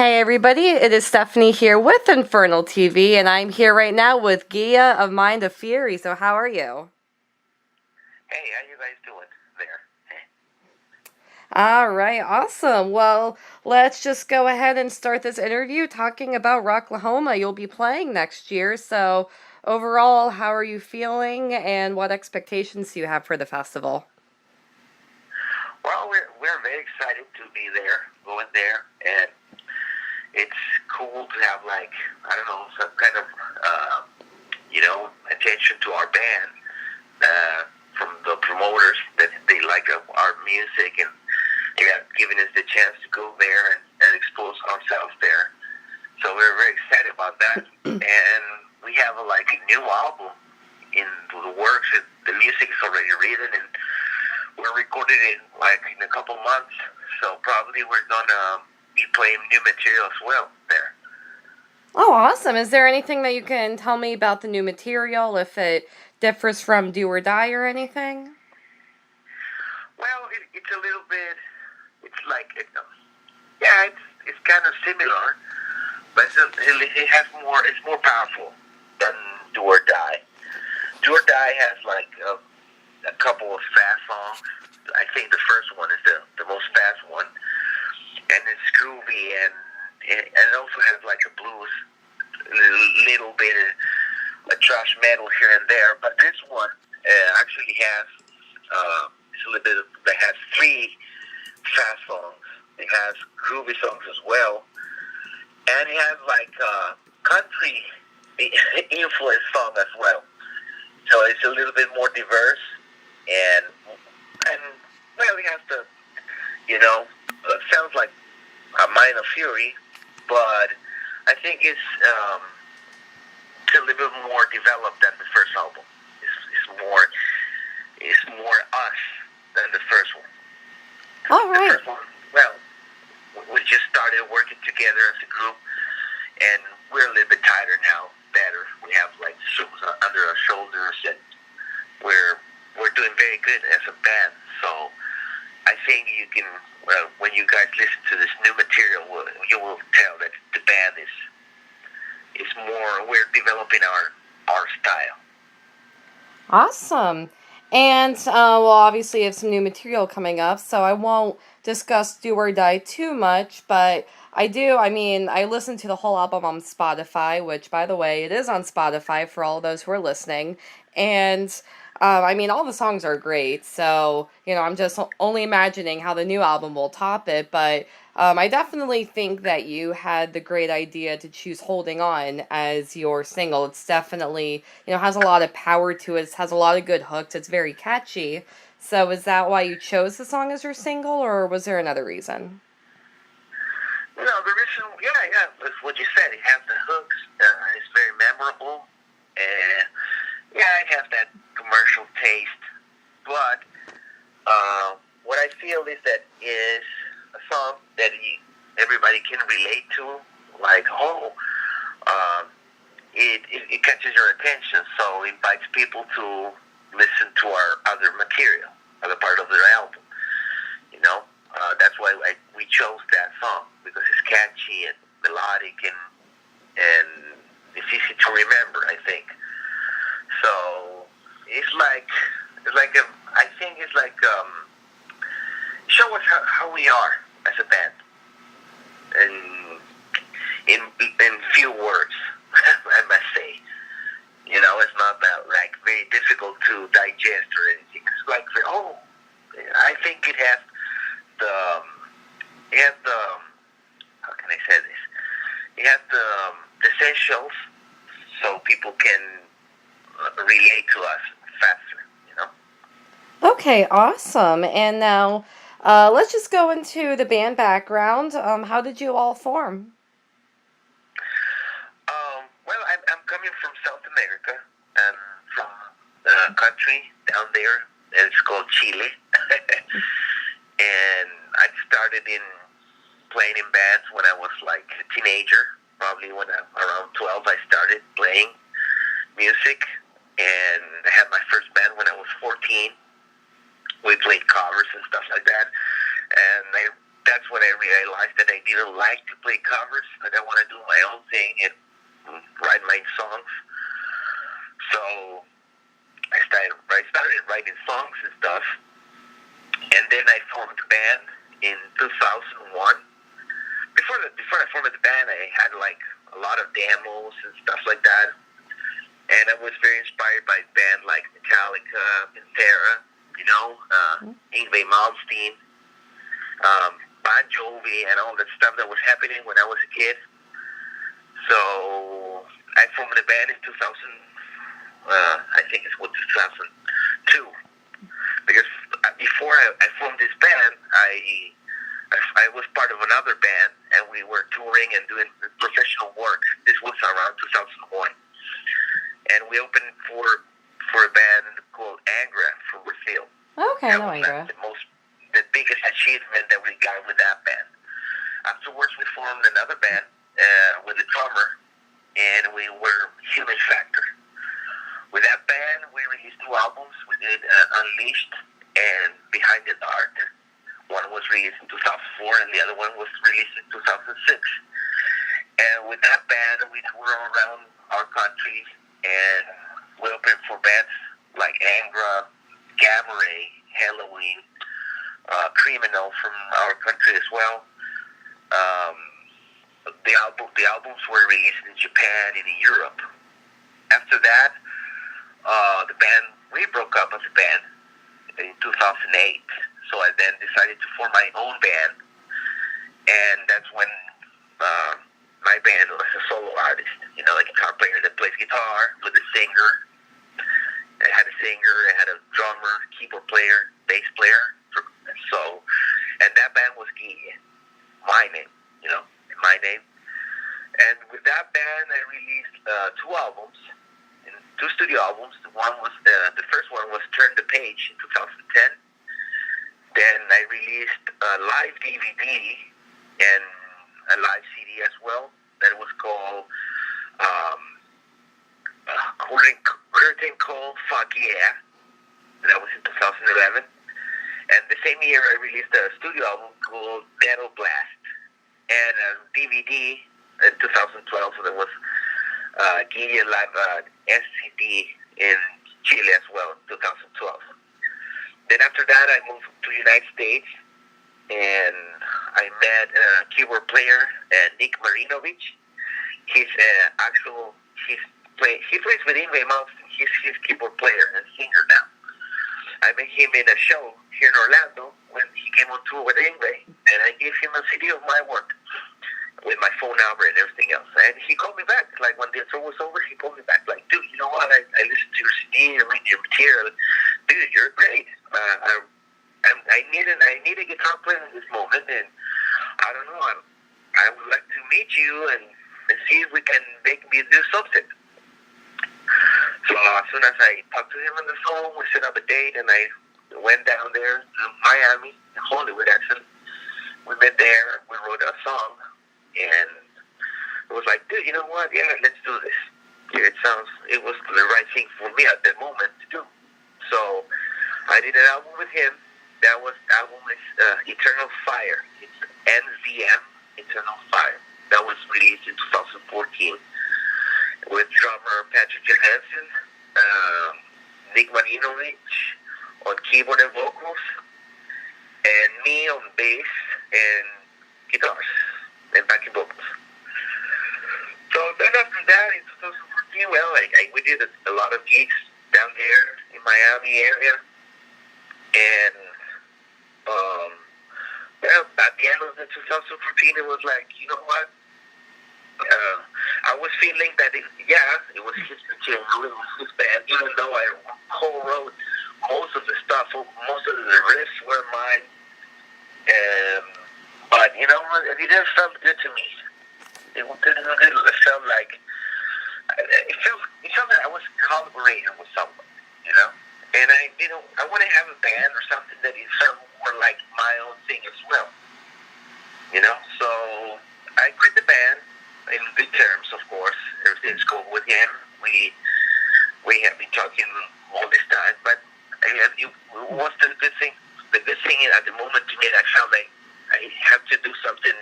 Hey everybody, it is Stephanie here with Infernal TV, and I'm here right now with Gheeyeh of Mind of Fury. So how are you? Hey, how you guys doing there? All right, awesome. Well, let's just go ahead and start this interview talking about Rocklahoma. You'll be playing next year, so overall, how are you feeling and what expectations do you have for the festival? Well, we're very excited to be there, going there, and it's cool to have I don't know, some kind of attention to our band from the promoters that they like our music, and they have given us the chance to go there and expose ourselves there. So we're very excited about that, and we have a new album in the works. The music is already written, and we're recording it in a couple months. So probably we're gonna be playing new material as well there. Oh, awesome. Is there anything that you can tell me about the new material, if it differs from Do or Die or anything? Well, it's a little bit. It's yeah, it's kind of similar, but it has more. It's more powerful than Do or Die. Do or Die has a couple of fast songs. I think the first one is the most fast one, and it's groovy, and it also has a blues, little bit of a thrash metal here and there. But this one actually has it's a little bit that has three fast songs. It has groovy songs as well, and it has country influence song as well. So it's a little bit more diverse, and well, it has sounds like a Mind of Fury, but I think it's a little bit more developed than the first album. It's more us than the first one. All right. The first one, well, we just started working together as a group, and we're a little bit tighter now, better. We have shoes under our shoulders, and we're doing very good as a band. So I think you can, when you guys listen to this new material, you will tell that the band is more. We're developing our style. Awesome. And, well, obviously you have some new material coming up, so I won't discuss Do or Die too much, but I listened to the whole album on Spotify, which, by the way, it is on Spotify for all those who are listening, and, all the songs are great, so, I'm just only imagining how the new album will top it, but I definitely think that you had the great idea to choose Holding On as your single. It's definitely, has a lot of power to it. It has a lot of good hooks. It's very catchy. So is that why you chose the song as your single, or was there another reason? No, the reason, yeah, it's what you said. It has the hooks. It's very memorable. And, yeah, it has that commercial taste. But what I feel is that is a song that everybody can relate to, it catches your attention, so it invites people to listen to our other material, other part of their album. That's why we chose that song, because it's catchy and melodic, and it's easy to remember, I think. So I think it's show us how we are as a band, and in few words, I must say. It's not that very difficult to digest or anything. It's I think it has the how can I say this? It has the essentials, so people can relate to us faster. Okay, awesome. And now, let's just go into the band background. How did you all form? Well, I'm coming from South America. I'm from the country down there. It's called Chile. And I started playing in bands when I was a teenager. Probably when I'm around 12, I started playing music. And I had my first band when I was 14. We played covers and stuff like that. And that's when I realized that I didn't like to play covers, but I want to do my own thing and write my songs. So I started writing songs and stuff. And then I formed a band in 2001. Before I formed the band, I had like a lot of demos and stuff like that. And I was very inspired by bands like Metallica, Pantera, Yngwie Malmsteen, Bon Jovi, and all that stuff that was happening when I was a kid. So I formed a band in 2000. I think it was 2002. Because before I formed this band, I was part of another band, and we were touring and doing professional work. This was around 2001. And we opened for a band called Angra from Brazil. Okay, that no was Angra. The biggest achievement that we got with that band. Afterwards, we formed another band with a drummer, and we were Human Factor. With that band, we released 2 albums. We did Unleashed and Behind the Dark. One was released in 2004, and the other one was released in 2006. And with that band, we toured all around our country, and we opened for bands like Angra, Gamma Ray, Halloween, Criminal from our country as well. The albums were released in Japan and in Europe. After that, we broke up as a band in 2008. So I then decided to form my own band, and that's when my band was a solo artist, a guitar player that plays guitar with a singer. I had a singer, I had a drummer, keyboard player, bass player. So, and that band was Gheeyeh, my name, my name. And with that band, I released 2 albums, 2 studio albums. The first one was Turn the Page in 2010. Then I released a live DVD and a live CD as well that was called Curtain Call Fuck Yeah. That was in 2011. And the same year I released a studio album called Metal Blast and a DVD in 2012. So there was Gheeyeh Live SCD in Chile as well in 2012. Then after that, I moved to the United States, and I met a keyboard player, Nick Marino. He plays with Yngwie Malmsteen. He's his keyboard player and singer now. I met him in a show here in Orlando when he came on tour with Yngwie, and I gave him a CD of my work with my phone number and everything else. And he called me back. Like, when the tour was over, he called me back. Like, dude, you know what? I listened to your CD, I read your material. Dude, you're great. I need a guitar player in this moment, and I don't know. I would like to meet you and see if we can make me do something. So as soon as I talked to him on the phone, we set up a date, and I went down there to Miami, Hollywood actually. We met there. We wrote a song, and it was like, dude, you know what? Yeah, let's do this. Yeah, it was the right thing for me at that moment to do. So I did an album with him. The album is Eternal Fire. It's NZM, Eternal Fire. That was released in 2014 with drummer Patrick Johansson, Nick Marino on keyboard and vocals, and me on bass and guitars and backing vocals. So then after that, in 2014, we did a lot of gigs down there in Miami area, and at the end of the 2014, it was like, you know what? I was feeling that it was his material, it was his band, even though I co-wrote most of the stuff, most of the riffs were mine. But you know what? It didn't feel good to me. It felt like it felt like I was collaborating with someone, And I want to have a band or something that is felt more like my own thing as well, So I quit the band in good terms, of course. Everything's cool with him. We have been talking all this time, but it was the good thing. The good thing at the moment to me, I felt like I I have to do something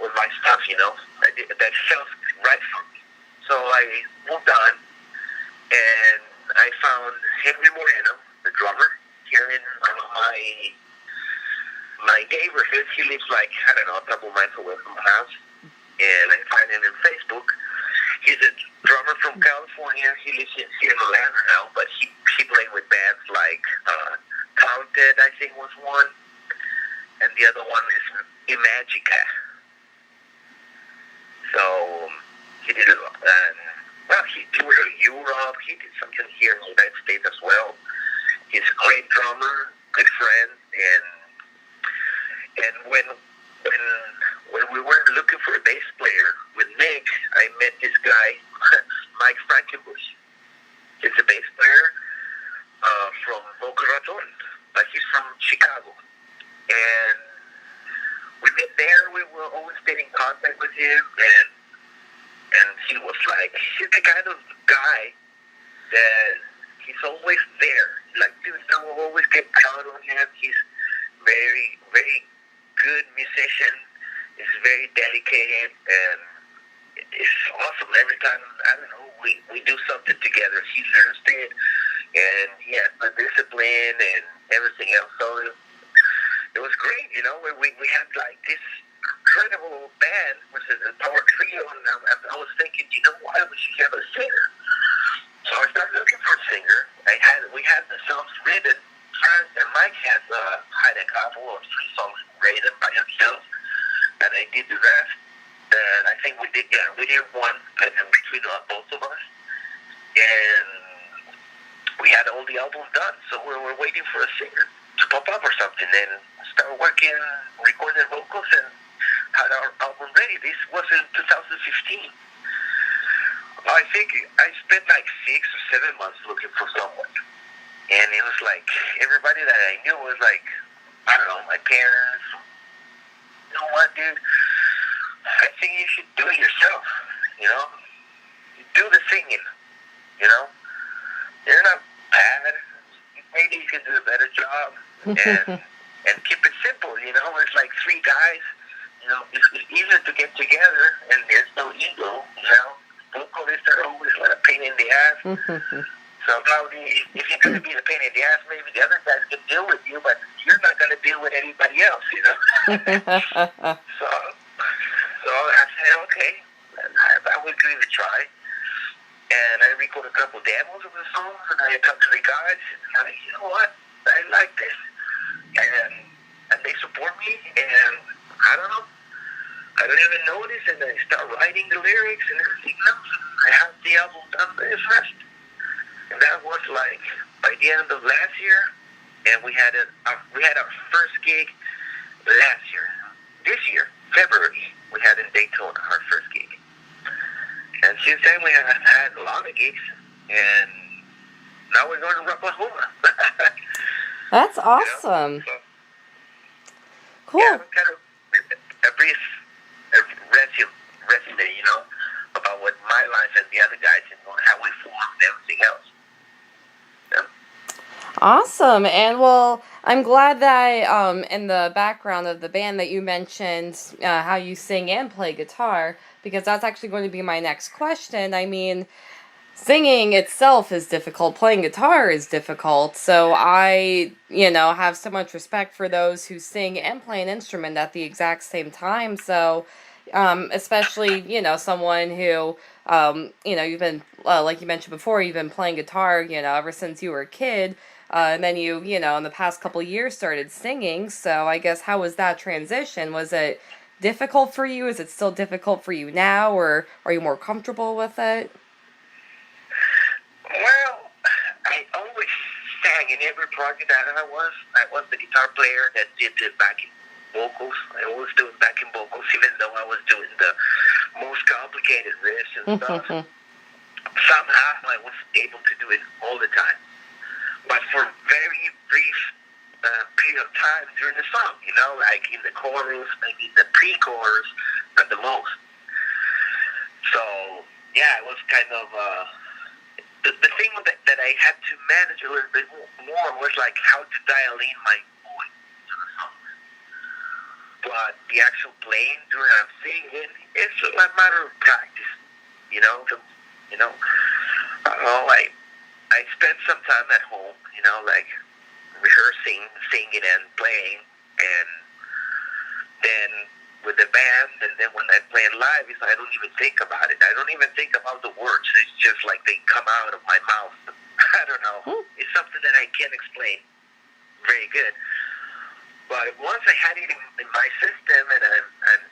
with my stuff, that felt right for me. So I moved on, and I found Henry Moreno, the drummer, here in my neighborhood. He lives like, I don't know, a couple miles away from my house. And I find him in Facebook. He's a drummer from California. He lives here in Atlanta now, but he played with bands like Talented, I think was one, and the other one is Imagica. So he did it. He toured Europe. He did something here in the United States as well. He's a great drummer, good friend, and when we were looking for a bass player with Nick, I met this guy, Mike Frankenbush. He's a bass player from Vocalist, but he's from Chicago. And we met there. We were always staying in contact with him, and he was like, he's the kind of guy that he's always there. Like, dude, we'll always get out on him. He's very, very good musician. He's very dedicated, and it's awesome. Every time, I don't know, we do something together, he learns it, and he has the discipline and everything else. So it was great, we had like this incredible band, which is a power trio, and I was thinking, why we should have a singer? So I started looking for a singer. We had the songs written, and Mike had a couple of 3 songs written by himself, and I did the rest. And I think we did one between both of us, and we had all the albums done. So we were waiting for a singer to pop up or something, and started working, recording vocals, and had our album ready. This was in 2015. I think I spent like 6 or 7 months looking for someone, and it was like everybody that I knew was like, I don't know, my parents. You know what, dude? I think you should do it yourself. You do the singing. You're not bad. Maybe you can do a better job, and keep it simple. It's like 3 guys. It's easier to get together, and there's no ego. Vocalists are always a pain in the ass. So probably, if you're going to be a pain in the ass, maybe the other guys can deal with you, but you're not going to deal with anybody else, So I said, okay, I would give it a try. And I recorded a couple demos of the songs, and I talked to the guys, and I said, you know what, I like this. And they support me, and I don't know. I don't even notice, and I start writing the lyrics and everything else. I have the album done very fast. And that was like by the end of last year, and we had our first gig last year. This year, February, we had in Daytona our first gig. And since then we have had a lot of gigs, and now we're going to Rocklahoma. That's awesome. So, cool. Yeah, kind of a brief resume, about what my life and the other guys and how we formed and everything else. Awesome. And well, I'm glad that in the background of the band that you mentioned how you sing and play guitar, because that's actually going to be my next question. I mean, singing itself is difficult, playing guitar is difficult, so I, have so much respect for those who sing and play an instrument at the exact same time. So especially, someone who, you've been, like you mentioned before, you've been playing guitar, ever since you were a kid, and then you, in the past couple of years started singing. So I guess, how was that transition? Was it difficult for you? Is it still difficult for you now, or are you more comfortable with it? Well, I always sang in every project that I was the guitar player that did the backing vocals. I always doing backing vocals, even though I was doing the most complicated riffs and stuff. Somehow I was able to do it all the time, but for very brief period of time during the song, like in the chorus, maybe the pre-chorus, at the most. So yeah, it was kind of the thing that I had to manage a little bit more was like how to dial in my voice to the song. but the actual playing during I'm singing, it's a matter of practice. You know, you know, I spend some time at home, like rehearsing, singing, and playing, and then with the band, and then when I'm playing live, I don't even think about it. I don't even think about the words. It's just like they come out of my mouth. I don't know. It's something that I can't explain very good. But once I had it in my system, and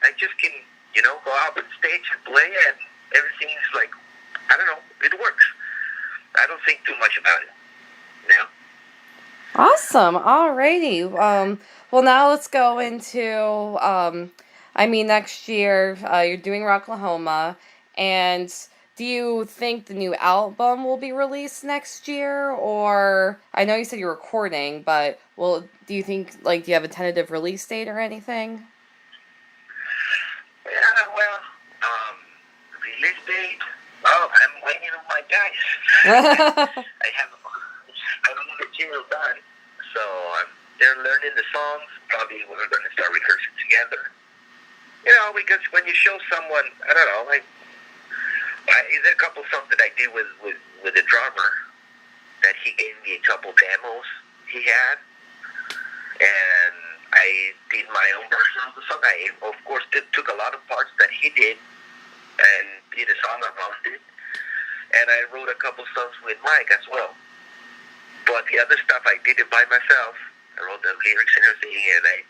I just can, go out on stage and play, and everything's like, I don't know, it works. I don't think too much about it. Awesome. Alrighty. Well, now let's go into, next year, you're doing Rocklahoma, and do you think the new album will be released next year, or, I know you said you're recording, but, do you think, do you have a tentative release date or anything? Yeah, well, release date, I'm waiting on my guys. I have the material done, so they're learning the songs. Probably we're going to start rehearsing together. Because when you show someone, I don't know, there's a couple songs that I did with the drummer that he gave me a couple demos he had, and I did my own version of the song. I, of course, took a lot of parts that he did and did a song around it, and I wrote a couple songs with Mike as well. But the other stuff, I did it by myself. I wrote the lyrics and everything,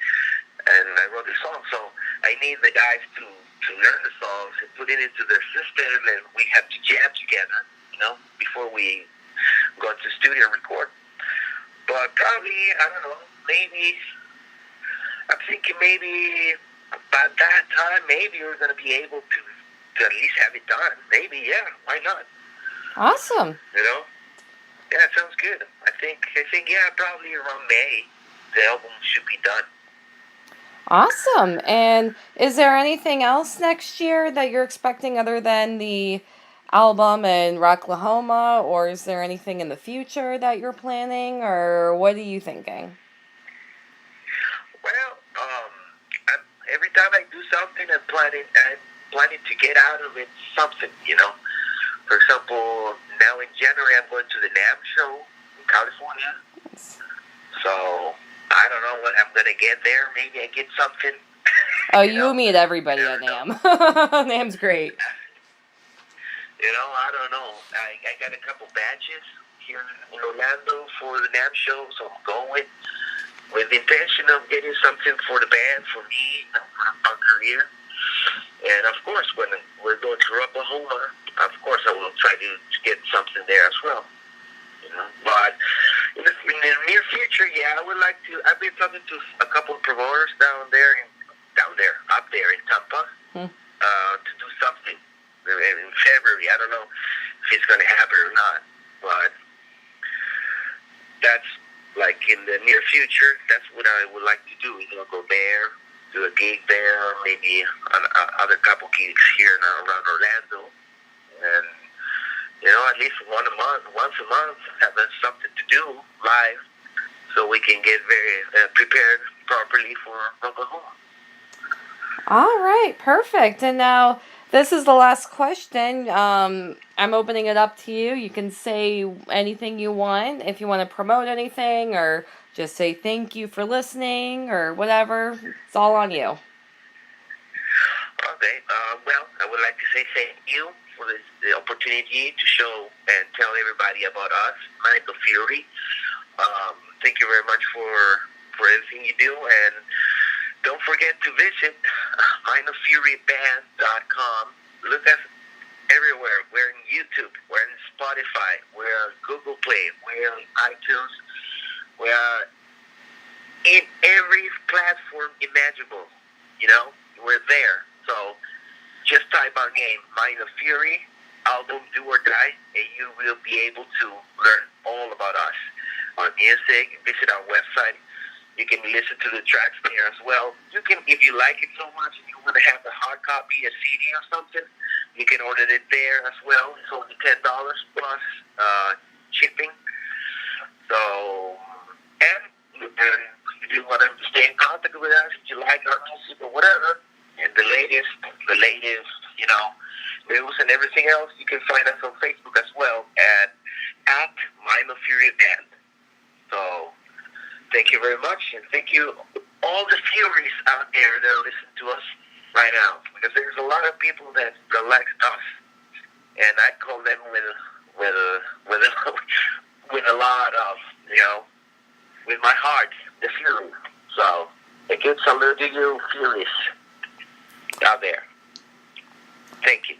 and I wrote the song. So I need the guys to learn the songs and put it into their system, and we have to jam together, before we go to the studio and record. But probably, I don't know, maybe, I'm thinking maybe about that time, maybe we're going to be able to at least have it done. Maybe, yeah, why not? Awesome. Yeah, it sounds good. I think, yeah, probably around May, the album should be done. Awesome. And is there anything else next year that you're expecting other than the album and Rocklahoma, or is there anything in the future that you're planning, or what are you thinking? Well, every time I do something, I'm planning to get out of it something, For example, now in January, I'm going to the NAMM show in California. Yes. So, I don't know what I'm going to get there. Maybe I get something. Oh, you meet everybody at NAMM. NAMM's great. I don't know. I got a couple badges here in Orlando for the NAMM show, so I'm going with the intention of getting something for the band, for me, for our career. And, of course, when we're going to Rocklahoma, of course, I will try to get something there as well. But in the near future, yeah, I would like to. I've been talking to a couple of promoters up there in Tampa, to do something in February. I don't know if it's going to happen or not, but that's like in the near future. That's what I would like to do. Go there, do a gig there, maybe other couple gigs here around Orlando, and at least once a month, have something to do live, so we can get very prepared properly for Oklahoma. All right, perfect. And now this is the last question. I'm opening it up to you. You can say anything you want. If you want to promote anything, or just say thank you for listening, or whatever. It's all on you. Okay. Well, I would like to say thank you for the opportunity to show and tell everybody about us, Michael Fury. Thank you very much for everything you do, and don't forget to visit MichaelFuryBand.com. Look us everywhere. We're in YouTube, we're in Spotify, we're on Google Play, we're on iTunes, we're in every platform imaginable. We're there. So just type our name, Michael Fury, album Do or Die, and you will be able to learn all about us. Our music, visit our website. You can listen to the tracks there as well. You can, if you like it so much and you want to have the hard copy, a CD or something, you can order it there as well. It's only $10 plus shipping. So, and if you want to stay in contact with us, if you like our music or latest, news and everything else, you can find us on Facebook as well at Mind of Fury Band. So thank you very much, and thank you all the Furies out there that listen to us right now, because there's a lot of people that like us, and I call them with a lot of, with my heart, the Fury. So a good salute to you, Furies out there. Thank you.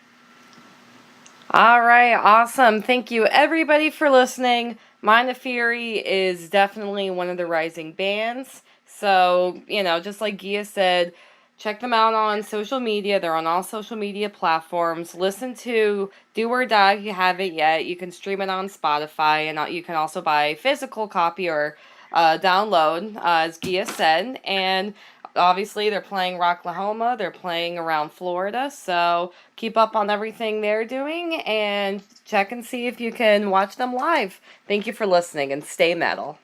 All right, awesome. Thank you, everybody, for listening. Mind of Fury is definitely one of the rising bands. So, just like Gheeyeh said, check them out on social media. They're on all social media platforms. Listen to Do or Die if you haven't yet. You can stream it on Spotify, and you can also buy a physical copy or download, as Gheeyeh said. And obviously, they're playing Rocklahoma. They're playing around Florida. So keep up on everything they're doing and check and see if you can watch them live. Thank you for listening, and stay metal.